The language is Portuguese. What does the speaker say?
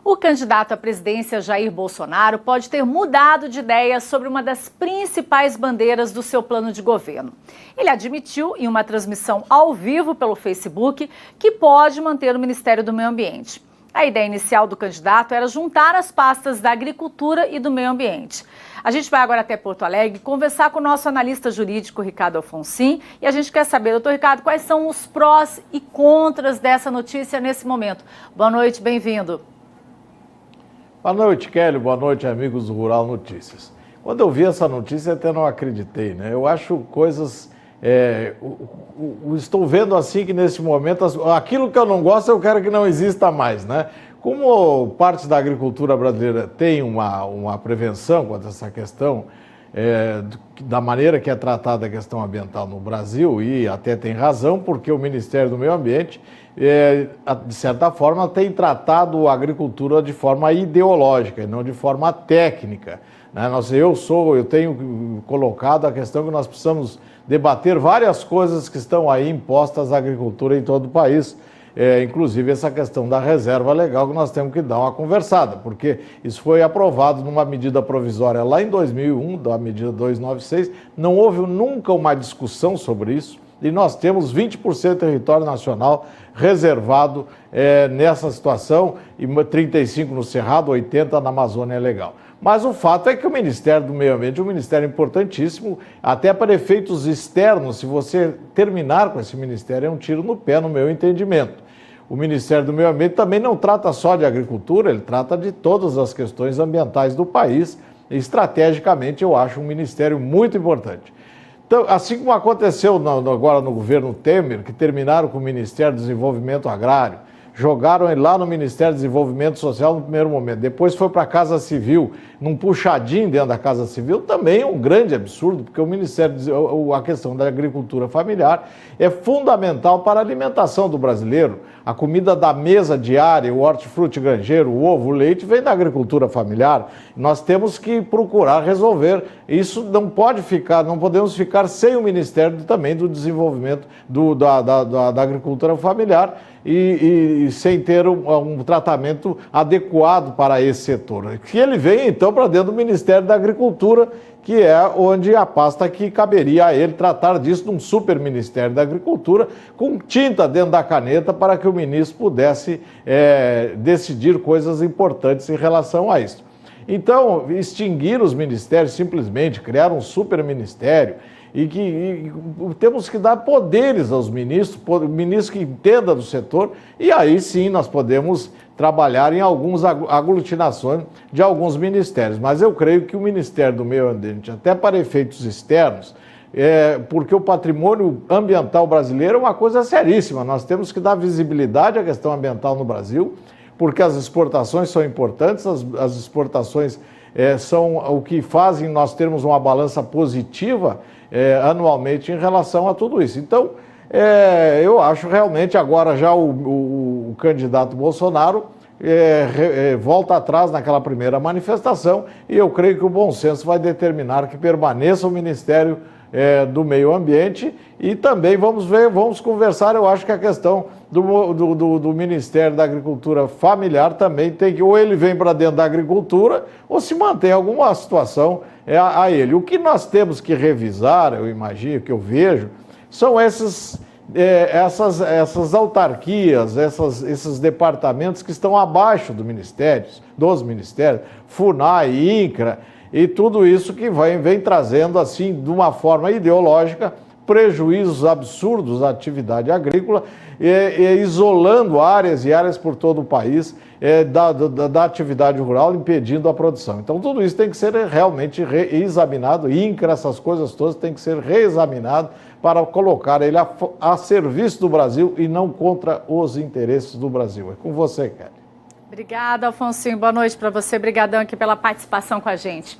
O candidato à presidência Jair Bolsonaro pode ter mudado de ideia sobre uma das principais bandeiras do seu plano de governo. Ele admitiu em uma transmissão ao vivo pelo Facebook que pode manter o Ministério do Meio Ambiente. A ideia inicial do candidato era juntar as pastas da Agricultura e do Meio Ambiente. A gente vai agora até Porto Alegre conversar com o nosso analista jurídico, Ricardo Alfonsin, e a gente quer saber, doutor Ricardo, quais são os prós e contras dessa notícia nesse momento. Boa noite, bem-vindo. Boa noite, Kelly. Boa noite, amigos do Rural Notícias. Quando eu vi essa notícia, até não acreditei, né? Eu acho coisas... estou vendo assim que nesse momento, aquilo que eu não gosto, eu quero que não exista mais, né? Como parte da agricultura brasileira tem uma prevenção quanto a essa questão, da maneira que é tratada a questão ambiental no Brasil, e até tem razão, porque o Ministério do Meio Ambiente, de certa forma, tem tratado a agricultura de forma ideológica e não de forma técnica, né? Eu tenho colocado a questão que nós precisamos debater várias coisas que estão aí impostas à agricultura em todo o país, inclusive essa questão da reserva legal, que nós temos que dar uma conversada, porque isso foi aprovado numa medida provisória lá em 2001, da medida 296, não houve nunca uma discussão sobre isso, e nós temos 20% do território nacional reservado nessa situação, e 35% no Cerrado, 80% na Amazônia Legal. Mas o fato é que o Ministério do Meio Ambiente é um ministério importantíssimo, até para efeitos externos. Se você terminar com esse ministério, é um tiro no pé, no meu entendimento. O Ministério do Meio Ambiente também não trata só de agricultura, ele trata de todas as questões ambientais do país. E, estrategicamente, eu acho um ministério muito importante. Então, assim como aconteceu agora no governo Temer, que terminaram com o Ministério do Desenvolvimento Agrário, jogaram ele lá no Ministério do Desenvolvimento Social no primeiro momento, depois foi para a Casa Civil, num puxadinho dentro da Casa Civil, também é um grande absurdo, porque o Ministério, a questão da agricultura familiar é fundamental para a alimentação do brasileiro. A comida da mesa diária, o hortifruti granjeiro, o ovo, o leite, vem da agricultura familiar. Nós temos que procurar resolver. Isso não podemos ficar sem o Ministério também do Desenvolvimento da Agricultura Familiar e sem ter um tratamento adequado para esse setor. Que ele venha, então, para dentro do Ministério da Agricultura, que é onde a pasta que caberia a ele tratar disso num super Ministério da Agricultura, com tinta dentro da caneta para que o ministro pudesse decidir coisas importantes em relação a isso. Então, extinguir os ministérios, simplesmente criar um super ministério, e temos que dar poderes aos ministros que entendam do setor, e aí sim nós podemos trabalhar em algumas aglutinações de alguns ministérios. Mas eu creio que o Ministério do Meio Ambiente, até para efeitos externos, porque o patrimônio ambiental brasileiro é uma coisa seríssima, nós temos que dar visibilidade à questão ambiental no Brasil, porque as exportações são importantes, as exportações são o que fazem nós termos uma balança positiva anualmente em relação a tudo isso. Então, eu acho realmente agora já o candidato Bolsonaro volta atrás naquela primeira manifestação, e eu creio que o bom senso vai determinar que permaneça o Ministério do Meio Ambiente, e também vamos conversar. Eu acho que a questão do Ministério da Agricultura Familiar também tem que, ou ele vem para dentro da agricultura, ou se mantém alguma situação a ele. O que nós temos que revisar, eu imagino, que eu vejo, são essas autarquias, esses departamentos que estão abaixo dos ministérios, FUNAI, INCRA, e tudo isso que vem trazendo, assim, de uma forma ideológica, prejuízos absurdos à atividade agrícola, isolando áreas e áreas por todo o país da atividade rural, impedindo a produção. Então, tudo isso tem que ser realmente reexaminado, INCRA, essas coisas todas têm que ser reexaminado para colocar ele a serviço do Brasil e não contra os interesses do Brasil. É com você, Kelly. Obrigada, Alfonsinho. Boa noite para você. Obrigadão aqui pela participação com a gente.